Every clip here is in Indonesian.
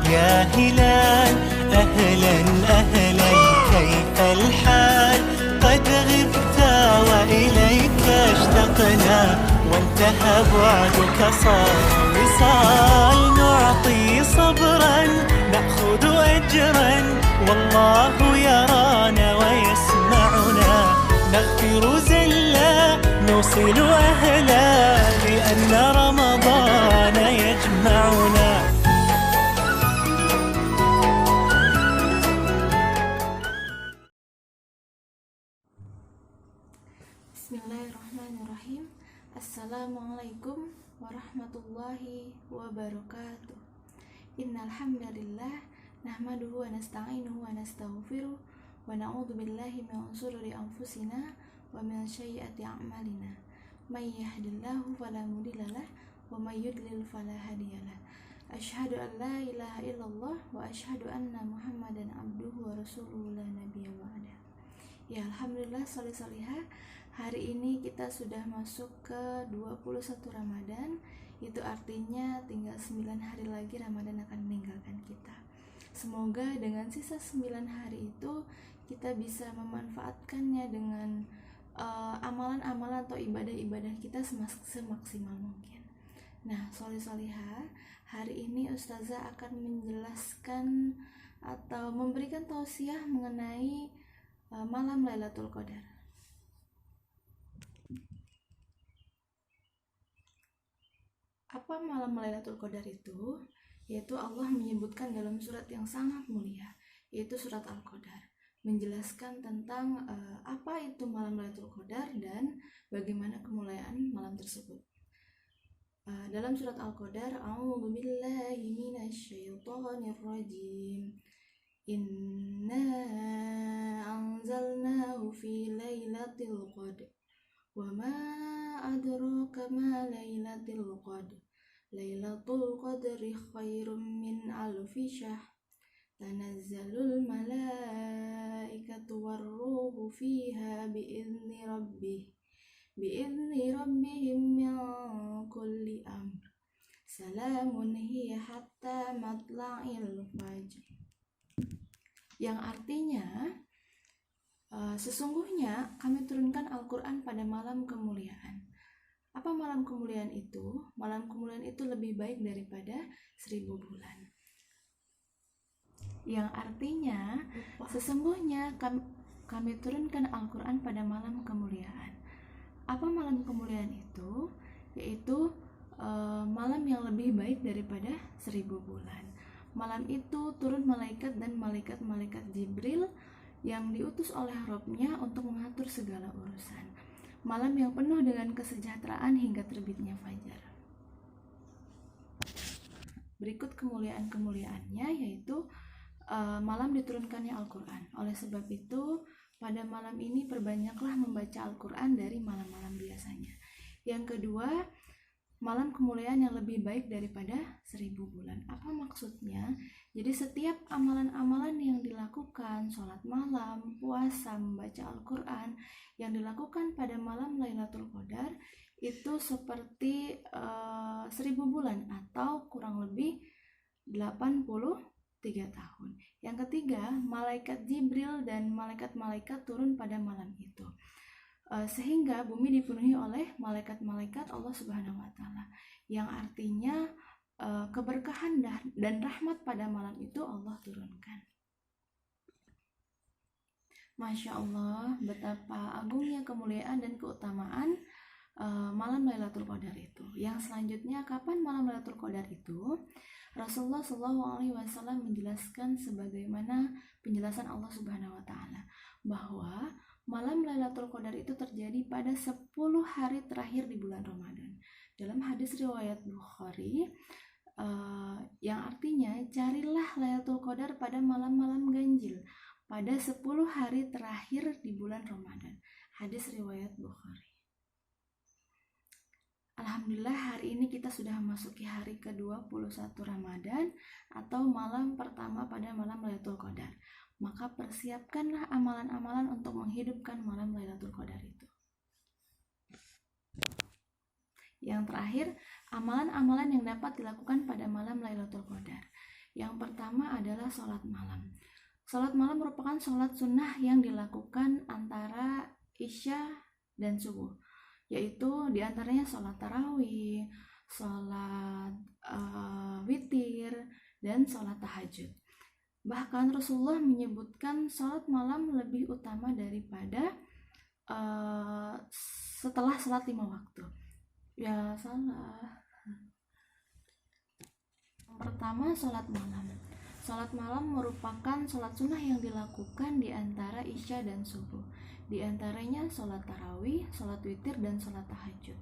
يا هلال أهلا أهلا كيف الحال قد غبت وإليك اشتقنا وانتهى بعدك صار وصال نعطي صبرا نأخذ أجرا والله يرانا ويسمعنا نغفر زلا نوصل أهلا لأن رمضان يجمعنا. Bismillahirrahmanirrahim. Assalamualaikum warahmatullahi wabarakatuh. Innal hamdalillah nahmaduhu wa nasta'inuhu wa nastaghfiruh wa na'udzu billahi min shururi anfusina wa min sayyiati a'malina. May yahdihillahu fala mudhillalah wa may yudlil fala hadiyalah. Asyhadu an la ilaha illallah wa asyhadu anna Muhammadan abduhu wa rasuluhu la nabiyya ba'da. Ya alhamdulillah sholih-sholihah. Hari ini kita sudah masuk ke 21 Ramadan. Itu artinya tinggal 9 hari lagi Ramadan akan meninggalkan kita. Semoga dengan sisa 9 hari itu kita bisa memanfaatkannya dengan amalan-amalan atau ibadah-ibadah kita semaksimal mungkin. Nah, sholih-sholihah, hari ini Ustazah akan menjelaskan atau memberikan tausiah mengenai malam Lailatul Qadar. Apa malam Lailatul Qadar itu? Yaitu Allah menyebutkan dalam surat yang sangat mulia, yaitu surat Al-Qadar, menjelaskan tentang apa itu malam Lailatul Qadar dan bagaimana kemuliaan malam tersebut. Dalam surat Al-Qadar, A'udzu billahi minasyaitonir rajim. Inna anzalnahu fi lailatul qadr wa ma adraka ma lailatul qadr lailatul qadri khairum min alfi syahr tanazzalul malaikatu warruhu fiha biizni rabbihim min kulli amr salamun hiya hatta matla'il fajr. Yang artinya sesungguhnya kami turunkan Al-Quran pada malam kemuliaan. Apa malam kemuliaan itu? Malam kemuliaan itu lebih baik daripada 1000 bulan. Yang artinya sesungguhnya kami turunkan Al-Quran pada malam kemuliaan. Apa malam kemuliaan itu? Yaitu malam yang lebih baik daripada 1000 bulan. Malam itu turun malaikat dan malaikat Jibril yang diutus oleh Rabb-nya untuk mengatur segala urusan. Malam yang penuh dengan kesejahteraan hingga terbitnya fajar. Berikut kemuliaan-kemuliaannya, yaitu malam diturunkannya Al-Quran. Oleh sebab itu, pada malam ini perbanyaklah membaca Al-Quran dari malam-malam biasanya. Yang kedua, malam kemuliaan yang lebih baik daripada 1000 bulan. Apa maksudnya? Jadi setiap amalan-amalan yang dilakukan, sholat malam, puasa, membaca Al-Quran, yang dilakukan pada malam Lailatul Qadar itu seperti 1000 bulan atau kurang lebih 83 tahun. Yang ketiga, malaikat Jibril dan malaikat-malaikat turun pada malam itu. Sehingga bumi dipenuhi oleh malaikat-malaikat Allah Subhanahu wa Ta'ala, yang artinya keberkahan dan rahmat pada malam itu Allah turunkan. Masya Allah, betapa agungnya kemuliaan dan keutamaan malam Lailatul Qadar itu. Yang selanjutnya, kapan malam Lailatul Qadar itu? Rasulullah SAW menjelaskan sebagaimana penjelasan Allah Subhanahu wa Ta'ala bahwa malam Lailatul Qadar itu terjadi pada 10 hari terakhir di bulan Ramadan. Dalam hadis riwayat Bukhari, yang artinya carilah Lailatul Qadar pada malam-malam ganjil, pada 10 hari terakhir di bulan Ramadan. Hadis riwayat Bukhari. Alhamdulillah, hari ini kita sudah memasuki hari ke-21 Ramadan atau malam pertama pada malam Lailatul Qadar. Maka persiapkanlah amalan-amalan untuk menghidupkan malam Lailatul Qadar itu. Yang terakhir, amalan-amalan yang dapat dilakukan pada malam Lailatul Qadar. Yang pertama adalah sholat malam. Sholat malam merupakan sholat sunnah yang dilakukan antara Isya dan subuh, yaitu diantaranya sholat tarawih, sholat witir, dan sholat tahajud. Bahkan Rasulullah menyebutkan sholat malam lebih utama daripada setelah sholat 5 waktu. Ya salah. Pertama, sholat malam. Sholat malam merupakan sholat sunnah yang dilakukan di antara Isya dan subuh. Di antaranya sholat tarawih, sholat witir, dan sholat tahajud.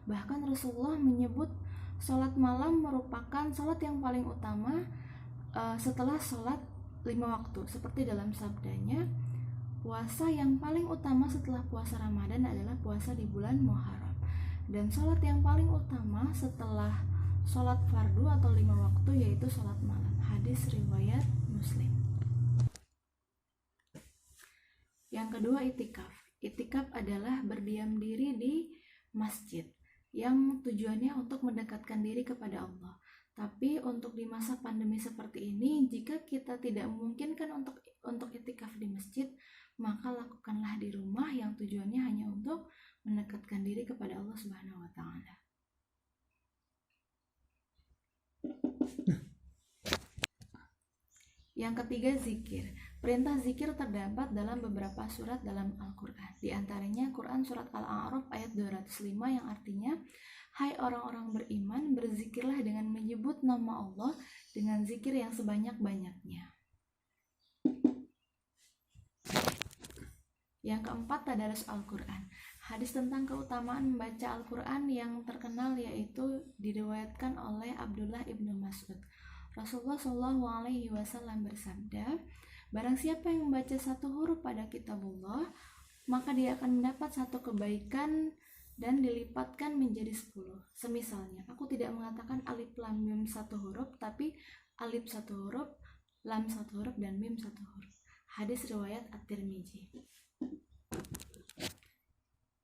Bahkan Rasulullah menyebut sholat malam merupakan sholat yang paling utama setelah sholat 5 waktu. Seperti dalam sabdanya, puasa yang paling utama setelah puasa Ramadan adalah puasa di bulan Muharram. Dan sholat yang paling utama setelah sholat fardu atau 5 waktu yaitu sholat malam. Hadis riwayat Muslim. Yang kedua, itikaf. Itikaf adalah berdiam diri di masjid yang tujuannya untuk mendekatkan diri kepada Allah. Tapi untuk di masa pandemi seperti ini, jika kita tidak memungkinkan untuk itikaf di masjid, maka lakukanlah di rumah yang tujuannya hanya untuk mendekatkan diri kepada Allah Subhanahu wa taala. Yang ketiga, zikir. Perintah zikir terdapat dalam beberapa surat dalam Al-Quran. Di antaranya Quran surat Al-A'raf ayat 205 yang artinya, hai orang-orang beriman, berzikirlah dengan menyebut nama Allah dengan zikir yang sebanyak-banyaknya. Yang keempat, tadarus Al-Quran. Hadis tentang keutamaan membaca Al-Quran yang terkenal yaitu diriwayatkan oleh Abdullah ibnu Mas'ud. Rasulullah SAW bersabda, barang siapa yang membaca satu huruf pada kitabullah, maka dia akan mendapat satu kebaikan dan dilipatkan menjadi 10. Semisalnya, aku tidak mengatakan alif lam mim satu huruf, tapi alif satu huruf, lam satu huruf, dan mim satu huruf. Hadis riwayat At-Tirmidzi.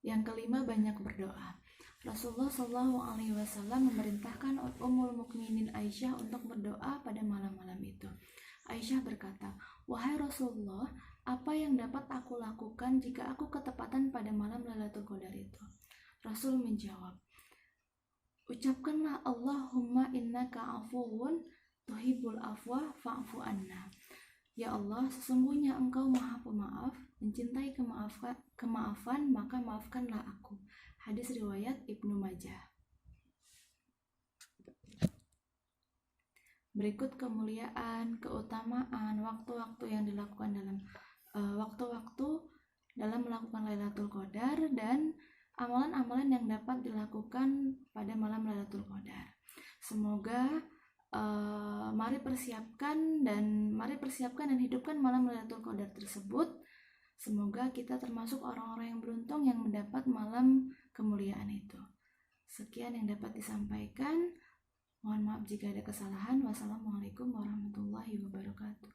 Yang kelima, banyak berdoa. Rasulullah SAW memerintahkan Ummul Mukminin Aisyah untuk berdoa pada malam-malam itu. Aisyah berkata, wahai Rasulullah, apa yang dapat aku lakukan jika aku ketepatan pada malam Lailatul Qadar itu? Rasul menjawab, ucapkanlah Allahumma innaka afuwun tuhibbul afwa fa'fu anna. Ya Allah, sesungguhnya Engkau Maha Pemaaf, mencintai kemaafan, maka maafkanlah aku. Hadis riwayat Ibnu Majah. Berikut kemuliaan, keutamaan, waktu-waktu yang dilakukan dalam dalam melakukan Lailatul Qadar dan amalan-amalan yang dapat dilakukan pada malam Lailatul Qadar. Semoga mari persiapkan dan hidupkan malam Lailatul Qadar tersebut. Semoga kita termasuk orang-orang yang beruntung yang mendapat malam kemuliaan itu. Sekian yang dapat disampaikan. Mohon maaf jika ada kesalahan. Wassalamualaikum warahmatullahi wabarakatuh.